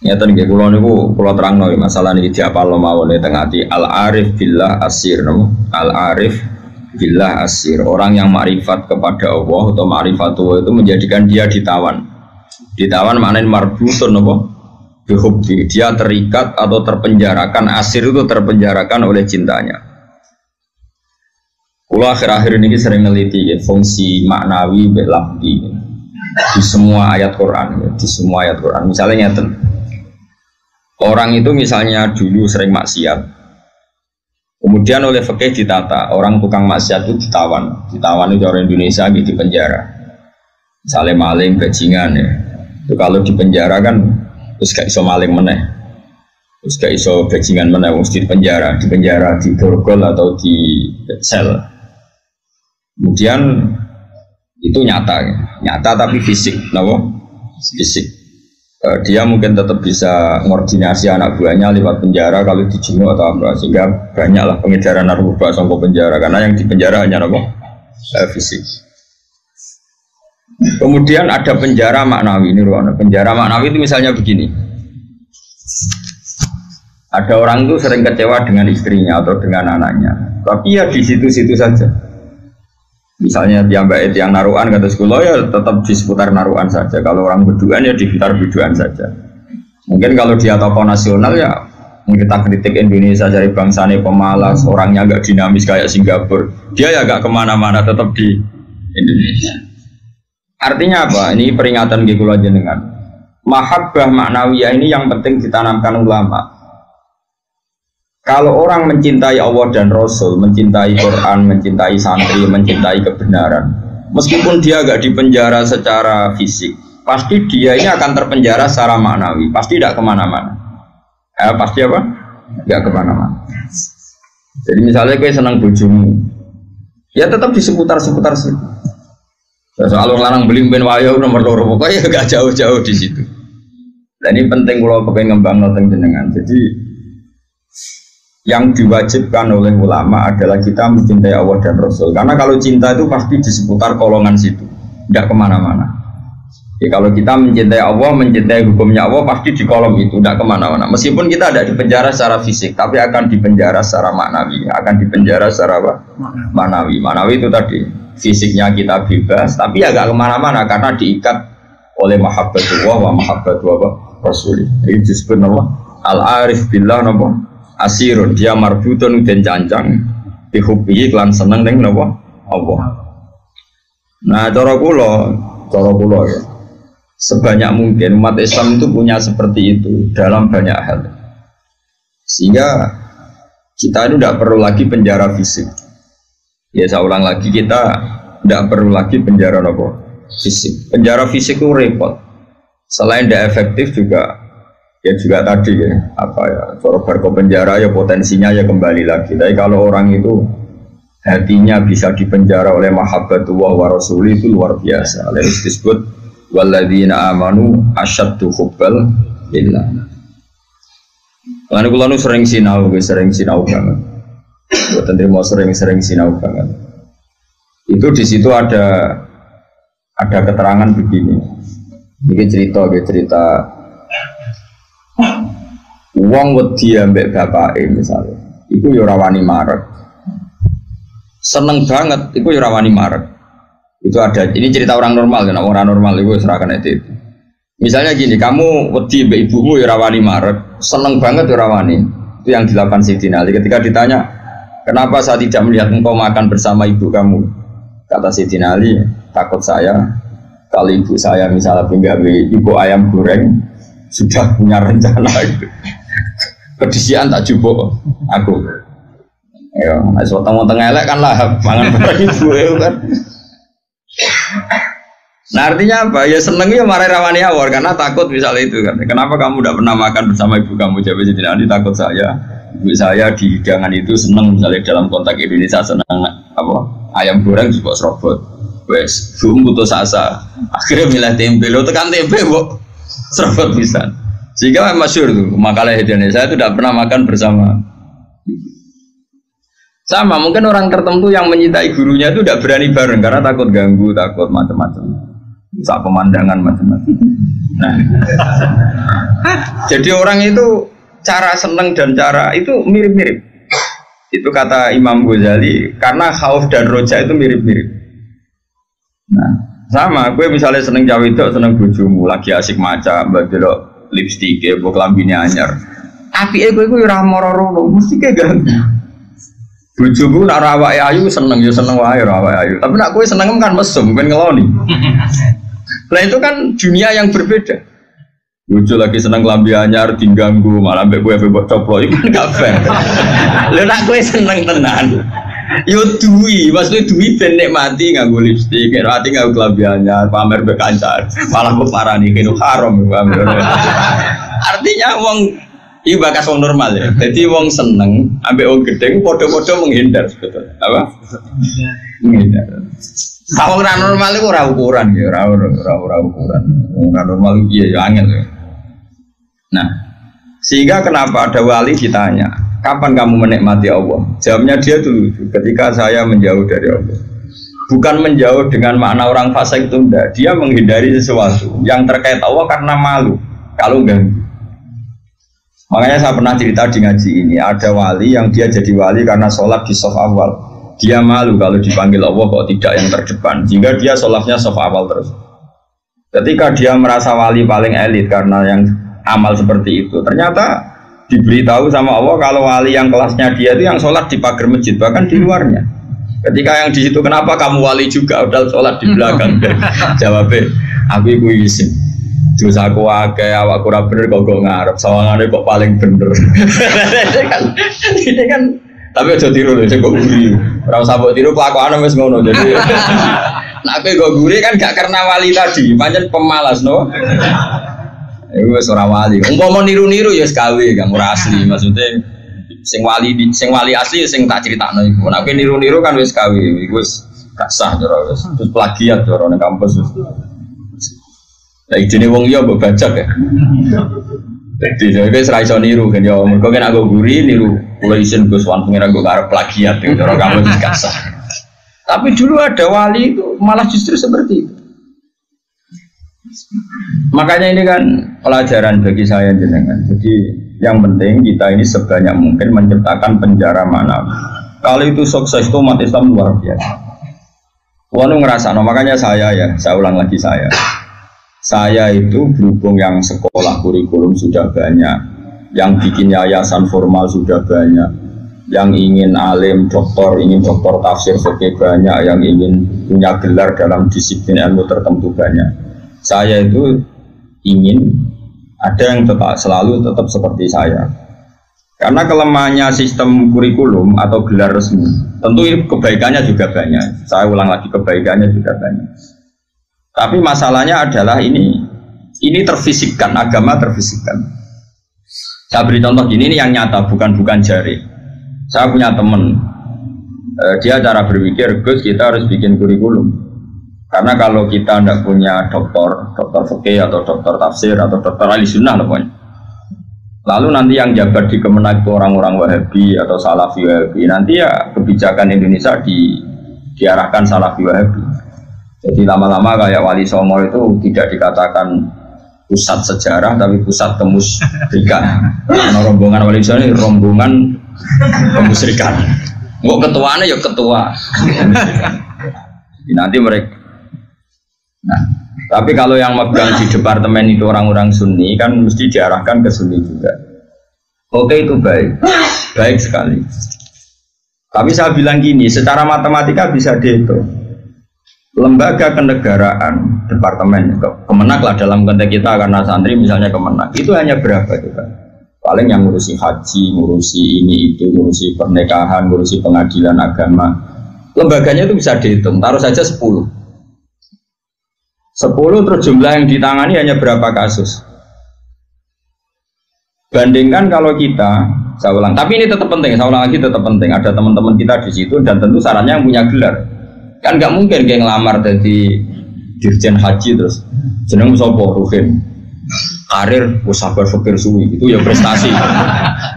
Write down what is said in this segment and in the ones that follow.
Nyata nih kula terangno masalah niki diapal mawon teng ati al arif billah asir no? Al arif billah asir, orang yang makrifat kepada Allah atau makrifatu itu menjadikan dia ditawan. Ditawan maknanya marbutun apa? Bihubbi, dia terikat atau terpenjarakan, asir itu terpenjarakan oleh cintanya. Kula akhir-akhir ini sering meneliti ya, fungsi maknawi belafdi di semua ayat Quran, di semua ayat Quran. Misalnya nyata orang itu misalnya dulu sering maksiat, kemudian oleh fikih ditata, orang tukang maksiat itu ditawan itu orang Indonesia gitu di penjara, misalnya maling, bajingan ya, itu kalau di penjara kan terus gak iso maling meneh, terus gak iso bajingan meneh, mesti di penjara, di borgol atau di sel. Kemudian itu nyata tapi fisik, kenapa? Fisik. Dia mungkin tetap bisa koordinasi anak buahnya lewat penjara kalau dijenguk atau apa, sehingga banyaklah pengedaran narkoba sampai penjara karena yang di penjara hanya apa? Fisik. Kemudian ada penjara maknawi ini ruang. Penjara maknawi itu misalnya begini. Ada orang itu sering kecewa dengan istrinya atau dengan anaknya, tapi ya di situ-situ saja. Misalnya Mbak yang naruhan kata sekolah ya tetap di seputar naruhan saja. Kalau orang berduaan ya di sekitar berduaan saja. Mungkin kalau dia tokoh nasional ya kita kritik Indonesia dari bangsanya pemalas, orangnya agak dinamis kayak Singapura. Dia ya agak kemana-mana tetap di Indonesia. Artinya apa? Ini peringatan gitu aja dengan mahabbah maknawiyah ini yang penting ditanamkan ulama. Kalau orang mencintai Allah dan Rasul, mencintai Quran, mencintai santri, mencintai kebenaran, meskipun dia agak dipenjara secara fisik, pasti dia ini akan terpenjara secara maknawi, pasti tidak kemana-mana. Pasti apa? Tidak kemana-mana. Jadi misalnya gue senang bojomu, ya tetap di seputar-seputar situ. Soal larang beli ben wayo nomor loro, pokoknya gak jauh-jauh di situ. Dan ini penting kalau pengen ngembang noteng jenengan. Jadi yang diwajibkan oleh ulama adalah kita mencintai Allah dan Rasul. Karena kalau cinta itu pasti di seputar kolongan situ, tidak kemana-mana. Ya, kalau kita mencintai Allah, mencintai hukumnya Allah, pasti di kolom itu, tidak kemana-mana. Meskipun kita ada di penjara secara fisik, tapi akan di penjara secara maknawi. Akan di penjara secara apa? Maknawi. Maknawi itu tadi, fisiknya kita bebas, tapi ya gak kemana-mana karena diikat oleh mahabbatullah wa mahabbatu Rasul. Ini disebut nama al-arif billah nama asirun, dia marbutun dan cancang dihubbi klan seneng neng napa Allah. Nah cara kula ya, sebanyak mungkin umat Islam itu punya seperti itu dalam banyak hal, sehingga kita itu tidak perlu lagi penjara fisik. Ya saya ulang lagi, kita tidak perlu lagi penjara fisik. Penjara fisik itu repot, selain tidak efektif juga ya juga tadi ya apa ya, cara berko penjara ya potensinya ya kembali lagi. Tapi kalau orang itu hatinya bisa dipenjara oleh mahabbatullah wa rasuli itu luar biasa. Lalu disebut walladzina amanu asyaddu hubbal lillah. Karena kula nu sering sinau banget. Boten trimo sering sinau banget. Itu di situ ada keterangan begini. Ini cerita wong wedi ambek bapake misalnya, iku ya ora wani marek. Seneng banget, iku ya ora wani marek. Itu ada, ini cerita orang normal kan, orang normal itu serahkan itu. Misalnya gini, kamu wedi ambek ibumu ya ora wani marek, seneng banget ya ora wani. Itu yang dilakukan Sayyidina Ali ketika ditanya, "Kenapa saya tidak melihat engkau makan bersama ibu kamu?" Kata Sayyidina Ali, "Takut saya kalau ibu saya misalnya penggawe ibu ayam goreng sudah punya rencana itu. Kedisian tak jupuk aku. Ya, nek weteng-weteng elek kan lah mangan bareng ibu kan. Nah artinya apa? Ya seneng ya marai rawani awor karena takut misalnya itu kan. Kenapa kamu tidak pernah makan bersama ibu kamu? Jawab Sayyidina Ali, takut saya. Ibu saya di hidangan itu seneng misalnya dalam konteks Indonesia seneng apa? Ayam goreng juga serobot. Wes, putus asa. Akhirnya milih tempe. Lo tekan tempe kok. Serobot bisa, sehingga masyhur tuh makalah Indonesia itu tidak pernah makan bersama. Sama mungkin orang tertentu yang mencintai gurunya itu tidak berani bareng karena takut ganggu, takut macam-macam, saat pemandangan macam-macam. Nah, Jadi orang itu cara seneng dan cara itu mirip-mirip. Itu kata Imam Ghazali, karena khauf dan roja itu mirip-mirip. Nah, sama, gue misalnya seneng cawe itu, seneng bojomu, lagi asik maca, mbak lipstick, mbok klambine anyar. Apike kowe iku ora moro-moro, mesti ke ganggu. Bojomu nak awake ayu seneng ya seneng wae ora awake ayu. Tapi nak kowe seneng kan mesum, ben ngeloni. Nah itu kan dunia yang berbeda. Bojo lagi seneng klambi anyar diganggu, malah mbek kowe mbok coplok iku kan gak fair. Lha nak kowe seneng tenan. Yo duwi, maksudnya duwi ben nikmati nganggo lipstik, nikmati nganggo klambi anyar, pamer mbek kancan. Malah kok parani kene haram. Artinya wong iki bakas wong normal ya. Jadi wong seneng ambek wong gedhe padha-padha menghindar sebetulnya. Apa? Menghindar. Wong ora normal iku ora ukuran ya, ora ukuran. Wong ora normal iki ya angel ya. Nah, sehingga kenapa ada wali ditanya, kapan kamu menikmati Allah? Jawabnya dia dulu, ketika saya menjauh dari Allah. Bukan menjauh dengan makna orang fasik itu enggak. Dia menghindari sesuatu yang terkait Allah karena malu kalau ganggu. Makanya saya pernah cerita di ngaji ini, ada wali yang dia jadi wali karena sholat di shaf awal. Dia malu kalau dipanggil Allah kok tidak yang terdepan, sehingga dia sholatnya shaf awal terus. Ketika dia merasa wali paling elit karena yang amal seperti itu, ternyata diberitahu sama Allah kalau wali yang kelasnya dia itu yang sholat di pagar masjid, bahkan di luarnya. Ketika yang di situ, kenapa kamu wali juga udah sholat di belakang? Jawabnya, aku iku izin. Terus aku akeh awak ora bener kok ngarep sawangane kok paling bener. Ini kan tapi aja tiru lho sing kok guri. Ora usah mbok tiru kelakuane wis ngono. Jadi nek kok guri kan gak karena wali tadi, pancen pemalas no. Iku wis ora wali. Umpama niru-niru ya wis gawe gak ora asli. Maksudnya sing wali asli sing tak critakno iku. Nek niru-niru kan wis gawe. Iku wis gak sah cara wis. Terus plagiat cara nang kampus wis. Lah idene wong liya mbok bajak ya. Dadi dhewe wis ra iso niru kan ya mergo kan aku guri niru kula isin Gus Wan pengen aku arep plagiat ya cara kamu wis gak sah. Tapi dulu ada wali itu malah justru seperti itu. Makanya ini kan pelajaran bagi saya jenengan. Jadi yang penting kita ini sebanyak mungkin menciptakan penjara manawi. Kalau itu sukses itu umat Islam luar biasa. Wanu ngerasa, makanya saya ulang lagi saya itu berhubung yang sekolah kurikulum sudah banyak, yang bikin yayasan formal sudah banyak, yang ingin alim, ingin doktor tafsir fikih banyak, yang ingin punya gelar dalam disiplin ilmu tertentu banyak. Saya itu ingin ada yang selalu tetap seperti saya. Karena kelemahannya sistem kurikulum atau gelar resmi, tentu kebaikannya juga banyak. Saya ulang lagi, kebaikannya juga banyak. Tapi masalahnya adalah ini terfisikkan, agama terfisikkan. Saya beri contoh gini, ini yang nyata, bukan jari. Saya punya teman, dia cara berpikir, Gus kita harus bikin kurikulum. Karena kalau kita tidak punya doktor fikih atau doktor tafsir atau doktor ahli sunnah pokoknya. Lalu nanti yang jabat di Kemenak itu orang-orang Wahabi atau Salafi Wahabi, nanti ya kebijakan Indonesia diarahkan Salafi Wahabi. Jadi lama-lama kayak Wali Songo itu tidak dikatakan pusat sejarah tapi pusat kemusyrikan. Karena rombongan Wali Songo ini rombongan kemusyrikan. Nggak ketuanya ya ketua. Jadi nanti mereka. Nah, tapi kalau yang megang di departemen itu orang-orang Sunni kan mesti diarahkan ke Sunni juga. Oke itu baik sekali. Tapi saya bilang gini, secara matematika bisa dihitung. Lembaga kenegaraan, departemen, Kemenak lah dalam konteks kita karena santri misalnya Kemenak, itu hanya berapa juga? Paling yang ngurusi haji, ngurusi ini itu, ngurusi pernikahan, ngurusi pengadilan agama. Lembaganya itu bisa dihitung, taruh saja 10 terus jumlah yang ditangani hanya berapa kasus? Bandingkan kalau kita, saya ulang, tapi ini tetap penting, saya ulang lagi tetap penting. Ada teman-teman kita di situ dan tentu syaratnya yang punya gelar. Kan nggak mungkin kayak ngelamar jadi dirjen haji terus jeneng sopo Ruhin karir sabar fakir suwi itu ya prestasi.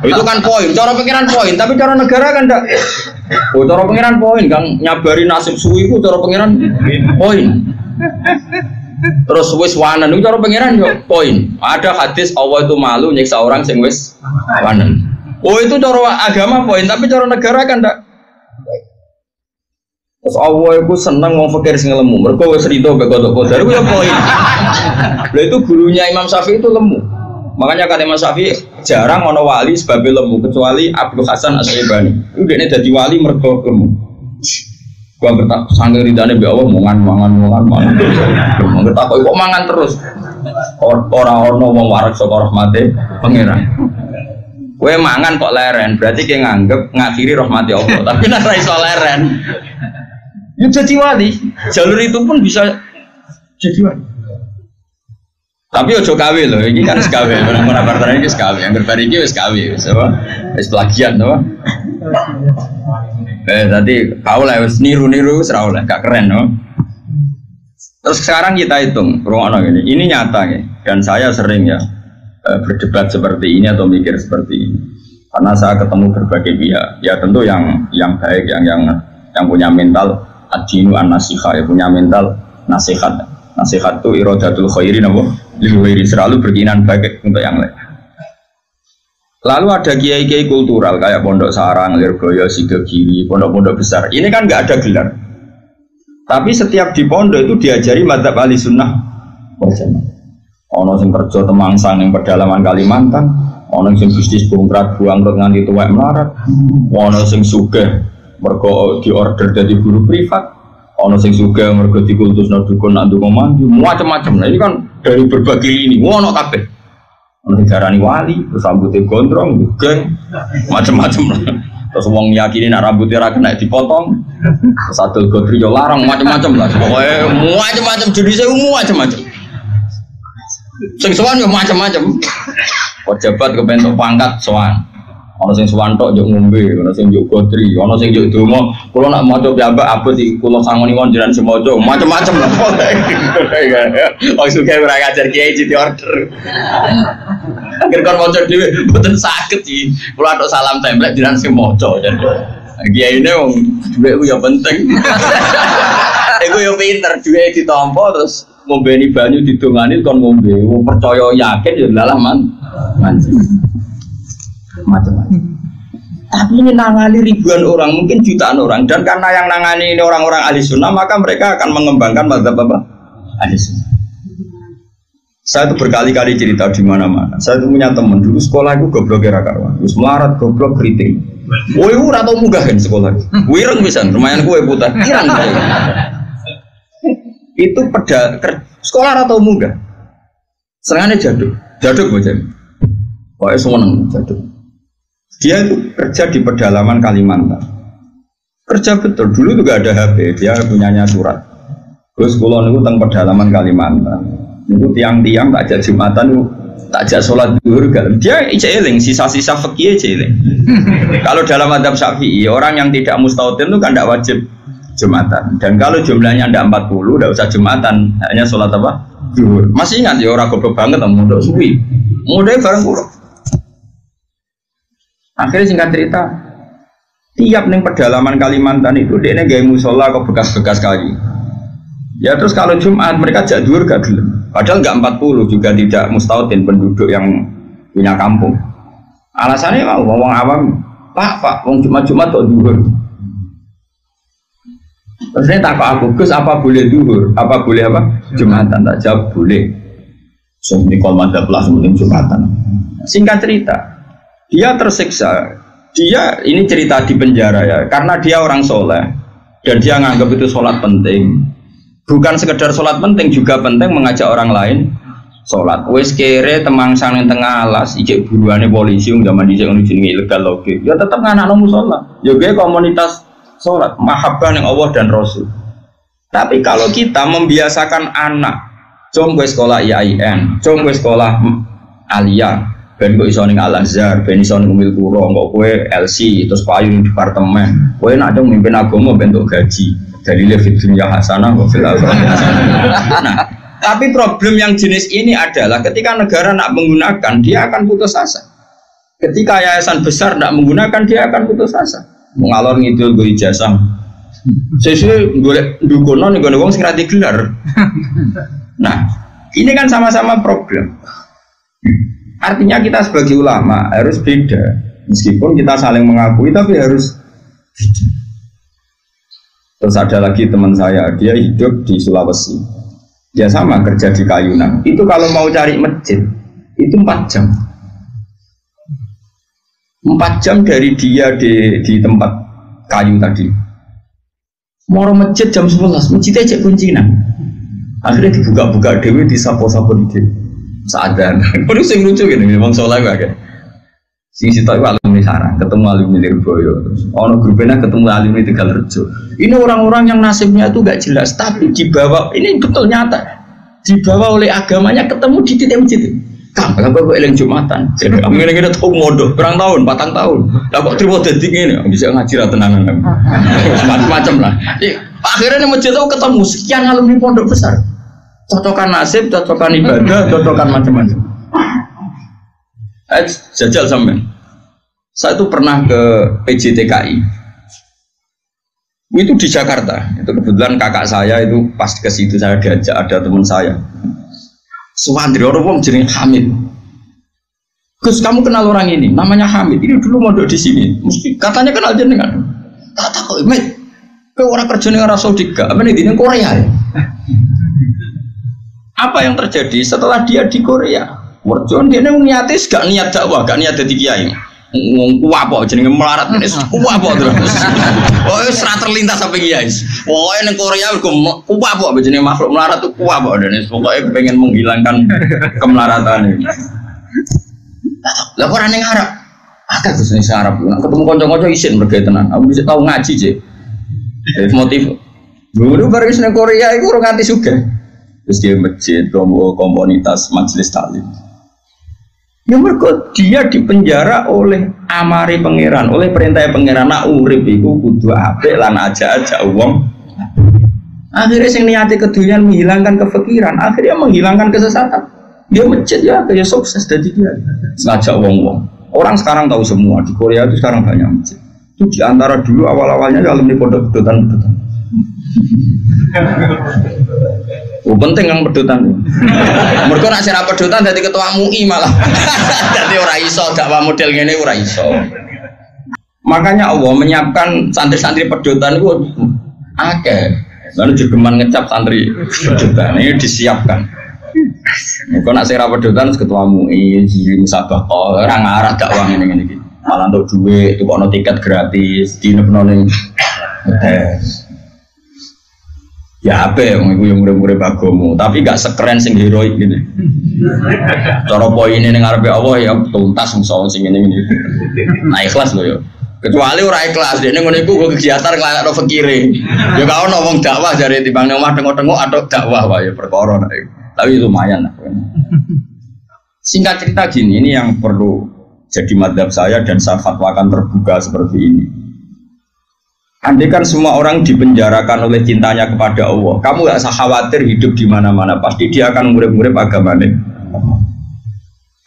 Itu kan poin, cara pengiran poin, tapi cara negara kan enggak. Cara pengiran poin, Kang nyabari nasib suwi itu cara pengiran poin. Terus wis wanen itu cara pangeran yo poin. Ada hadis Allah itu malu nyiksa orang sing wis wanen. Oh itu cara agama poin, tapi cara negara kan ndak. Terus Allah itu seneng wong fakir sing lemu. Mergo wis rido mbek kodok kodar iku ya poin. Lah itu gurunya Imam Syafi'i itu lemu. Makanya kan Imam Syafi'i jarang ono wali sebab lemu kecuali Abdul Hasan Asy-Syaibani. Itu dekne dadi wali mergo lemu. Gua ngertak sange ridane mbek Allah mangan. Ngertak kok mangan terus. Ora ono wong warak saka rahmate pangeran. Kowe mangan kok leren, berarti kowe nganggep ngakhiri rahmati Allah. Tapi nek ora iso leren. Ya jadi wali. Jalur itu pun bisa jadi wali. Tapi ojo gawe lho, iki kan wis gawe, ora partene iki wis gawe, angger bar iki wis gawe, wis apa? Wis plagiat to. Tadi kau lah wis niru-niru wis ra oleh, gak keren no. Terus sekarang kita hitung, ruang ini. Ini nyata ya, dan saya sering ya berdebat seperti ini atau mikir seperti ini. Karena saya ketemu berbagai pihak, ya tentu yang baik, yang punya mental ad-dinu an-nasiha, ya punya mental nasihat. Nasihat itu iradatul khairi nabo liwiri selalu berkeinginan baik untuk yang lain. Lalu ada kiai-kiai kultural kayak Pondok Sarang, Lirboyo, Sidogiri, pondok-pondok besar. Ini kan nggak ada gelar. Tapi setiap di pondok itu diajari madzhab ahli sunnah wal jamaah. Ono sing kerja temangsang yang pedalaman Kalimantan, ono sing bisnis bongkar buangkrut nganti tuwek melarat, ono sing sugih mergo diorder dari guru privat. Ono sing juga mergo dikultusno dukun nak ndonga mandi, macam-macam. Nah ini kan dari berbagai lini, ono kabeh. Ono sing darani wali, terus rambutnya gondrong, geng, macam-macam. Terus wong yakini nak rambutnya ra kena dipotong. Terus adol godri yo larang macam-macam lah. Pokoke macam-macam jenisnya macam-macam. Sing sowan yo macam-macam. Pejabat kebentuk pangkat sowan. Ono sing suwantok njuk ngombe, ono sing njuk godri, ono sing njuk donga. Kula nak maca piyambak abot iki kula sangoni wong jenengan semoco, macam-macam lah. Wong suka ora ngajar kiai di order. Akhir kon maca dhewe mboten saged iki. Kula tok salam templek jenengan semoco. Kiyaine wong dhuwit ku ya penting. Iku yo pinter dhuwit ditampa terus ngombeni banyu didongani kon ngombe. Wong percaya yakin ya lalah mancing. Macam-macam. Tapi ini nangani ribuan orang, mungkin jutaan orang, dan karena yang nangani ini orang-orang ahli sunnah, maka mereka akan mengembangkan mazhab apa? Ahli sunnah. Saya itu berkali-kali cerita di mana-mana. Saya itu punya teman dulu sekolah itu goblok era karuan, terus melarat goblok kritik. Woi ora tau munggah kan sekolah. Wireng pisan, lumayan kue putar. Irang. Itu sekolah ora tau munggah. Senengane jaduk bocah. Pokoke seneng jaduk. Dia itu kerja di pedalaman Kalimantan. Kerja betul, dulu juga ada HP, dia punyanya surat. Gus kulon itu teng pedalaman Kalimantan. Itu tiang-tiang tak ajak Jumatan itu tak ajak sholat zuhur. Dia eling sisa-sisa fikih eling. Kalau dalam mazhab Syafi'i, orang yang tidak mustautin itu kan tidak wajib Jumatan. Dan kalau jumlahnya tidak 40, tidak usah Jumatan, hanya sholat apa? Zuhur. Masih ingat ya orang goblok banget mondok suwi. Mondoknya bareng pulau. Akhirnya singkat cerita, tiap ning pedalaman Kalimantan itu dia gaya musola kok bekas-bekas kali. Ya terus kalau Jumat mereka jak dhuwur gak gelem. Padahal enggak 40 juga tidak mustautin penduduk yang punya kampung. Alasannya mau ngomong awam, Pak, wong Jumat-Jumat kok dhuwur. Terus dia takut aku, Gus apa boleh dhuwur? Apa boleh apa? Jumatan, tak jawab boleh. Semikol madzhab lah mending Jumatan. Singkat cerita, dia tersiksa. Dia ini cerita di penjara ya, karena dia orang soleh dan dia nganggap itu sholat penting. Bukan sekedar sholat penting, juga penting mengajak orang lain sholat. Wes kere temangsang yang tengah alas, ijek buruannya polisi yang zaman dijek jenenge ilegal loge. Ya tetap nganak sholat. Juga komunitas sholat, mahabbah yang Allah dan Rasul. Tapi kalau kita membiasakan anak, jom gue sekolah IAIN, jom gue sekolah Aliyah. Ben kok iso ning Al-Azhar, ben iso ning Umil Qura, kok kowe LC terus payung departemen. Kowe nak dong mimpin agama bentuk gaji. Dalile fid dunya hasanah wa fil akhirati hasanah. Nah, tapi problem yang jenis ini adalah ketika negara nak menggunakan, dia akan putus asa. Ketika yayasan besar nak menggunakan, dia akan putus asa. Mengalor ngidul go ijazah. Sesuk golek dukono ning gone wong sing ra digelar. Nah, ini kan sama-sama problem. Artinya kita sebagai ulama harus beda, meskipun kita saling mengakui tapi harus beda. Terus ada lagi teman saya, dia hidup di Sulawesi, dia sama kerja di Kayunan. Itu kalau mau cari masjid itu 4 jam. 4 jam dari dia di tempat kayu tadi. Mau masjid jam 11, masjidnya cek kuncinan. Akhirnya dibuka-buka dewi, disapo-sapo di dewi. Sadar, itu sing lucu gini, memang soalnya gue agak. Sing situ itu alumni Sarang, ketemu alumni Lirboyo, ono grupnya ketemu alumni Tegalrejo. Ini orang-orang yang nasibnya itu gak jelas, tapi dibawa, ini betul nyata, dibawa oleh agamanya ketemu di titik masjid. Kamu gue eling Jumatan, jadi kami ini tahu modal, berang tahun, 4 tahun. Lah kok terima detik ini, bisa ngaji tenanan, macam-macam lah. Akhirnya masjid itu ketemu sekian alumni pondok besar. Cocokan nasib, cocokan ibadah, cocokan macam-macam. Jajal sampai. Saya itu pernah ke PJTKI. Itu di Jakarta. Itu kebetulan kakak saya itu pas ke situ saya diajak, ada teman saya. Suwandri orang wong jeneng Hamid. Gus, kamu kenal orang ini? Namanya Hamid. Ini dulu mondok di sini. Mesti katanya kenal jenengan. Tak kok, Mit. Ke orang kerja ning Arab Saudi gak? Apa nih di Korea ya? Apa yang terjadi setelah dia di Korea? Warjon dia niatis gak niat dakwah, gak niat jadi kiai. Ngomong apa jenenge melarat ini apa terus. Oh, serat terlintas sampai kiai. Pokoknya ning Korea apa jenenge makhluk melarat itu apa dan pokoknya pengen menghilangkan kemelaratan ini. Lah orang ning Arab. Ada Gus ning Arab. Ketemu kanca-kanca isin mergo tenan. Aku bisa tahu ngaji je. Motif. Dulu baru ning Korea iku ora nganti sugih. Terus dia masjid, komunitas majelis taklim. Ya mereka dia dipenjara oleh amari pangeran, oleh perintah pangeran. Nak urip iku kudu apik lan aja uang. Akhirnya sing niati kedunian menghilangkan kefikiran, akhirnya menghilangkan kesesatan. Dia masjid ya kayak sukses dari dia. Ngajak uang. Orang sekarang tahu semua di Korea itu sekarang banyak masjid. Itu diantara dulu awal-awalnya alumni pondok pedotan. Oh, penting yang pedotan. Mereka nak sira pedotan dari ketua MUI malah. Jadi ora iso dakwah model ngene ora iso. Makanya Allah menyiapkan santri-santri pedotan itu akeh. Lalu jogeman ngecap santri pedotan ini disiapkan. Mereka nak sira pedotan ketua MUI, jili musabaqah, ora ngarah dakwah ngene iki. Malah untuk duit, tukokno tiket gratis, dinepno ning ya apa yang murid-murid bagomu, tapi gak sekeren sing heroik gitu. Cara poinnya ning ngarepe Allah ya tuntas musuh sing ngene iki. Nah ikhlas lho ya. Kecuali ora ikhlas, dene ngono iku kegiatan nglakno fakire. Ya gak ono wong dakwah jare timbang nang omah tengok-tengok atau dakwah wae perkara nek. Tapi lumayan lah. Singkat cerita gini, ini yang perlu jadi madhab saya dan saya fatwakan terbuka seperti ini. Andai kan semua orang dipenjarakan oleh cintanya kepada Allah, kamu gak usah khawatir hidup di mana-mana, pasti dia akan murid-murid agamanya.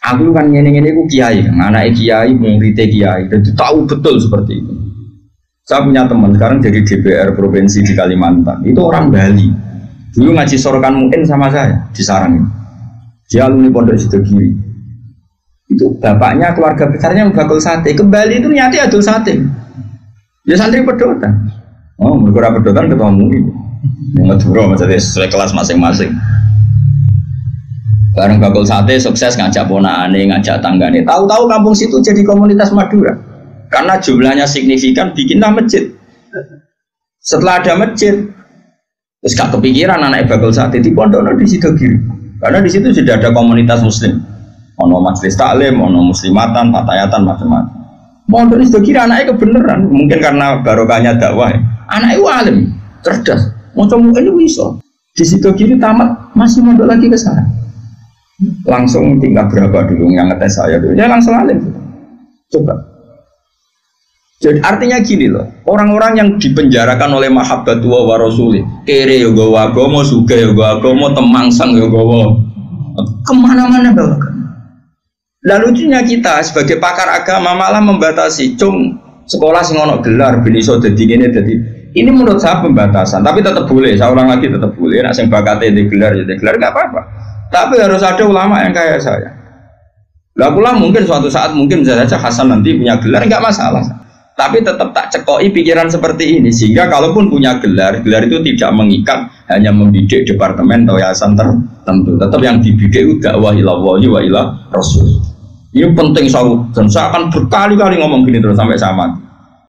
Aku kan ngene-ngene ku kiai, anak kiai, murid kiai, dan tahu betul seperti itu. Saya punya teman sekarang jadi DPR provinsi di Kalimantan, itu orang Bali. Dulu ngaji sorokan mungkin sama saya di Sarang. Dia alumni Pondok Sidogiri. Itu bapaknya keluarga besarnya bakul sate. Ke Bali itu nyati adul sate. Ya santri pedotan. Oh, mereka pedotan ketemu ini. Ngeduro maksudnya sesuai kelas masing-masing. Bareng bakul sate sukses ngajak ponakane, ngajak tanggane. Tahu-tahu kampung situ jadi komunitas Madura. Karena jumlahnya signifikan bikinlah masjid. Setelah ada masjid, terus gak kepikiran anak bakul sate di pondok di Sidogiri. Karena di situ sudah ada komunitas muslim. Ono majelis taklim, ono muslimatan, fatayatan macam-macam. Pondok itu kira anaknya kebenaran, mungkin karena barokahnya dakwah. Anaknya alim, cerdas. Macam ini bisa. Di situ kiri tamat masih mondok lagi ke sana. Langsung tingkat berapa dulu yang ngetes saya dulu? Ya langsung alim. Coba. Jadi artinya gini loh, orang-orang yang dipenjarakan oleh mahabbatullah wa rasulih, kere yo gawa agama, suga yo gawa agama, temangsang yo gawa. Kemana-mana bawa. Lalu lucunya kita sebagai pakar agama malah membatasi, sekolah sing ono gelar ben iso dadi ngene dadi. Ini menurut saya pembatasan, tapi tetap boleh. Saya ulang lagi tetap boleh. Nak sing bakatnya digelar ya digelar nggak apa-apa. Tapi harus ada ulama yang kayak saya. Lah pula mungkin suatu saat mungkin bisa saja Hasan nanti punya gelar nggak masalah. Tapi tetap tak cekoi pikiran seperti ini sehingga kalaupun punya gelar, gelar itu tidak mengikat hanya membidik departemen atau yayasan tertentu. Tetap yang dibidik itu dakwah ilallah wa ila rasul. Ini penting dan saya akan berkali-kali ngomong gini terus sampai sama.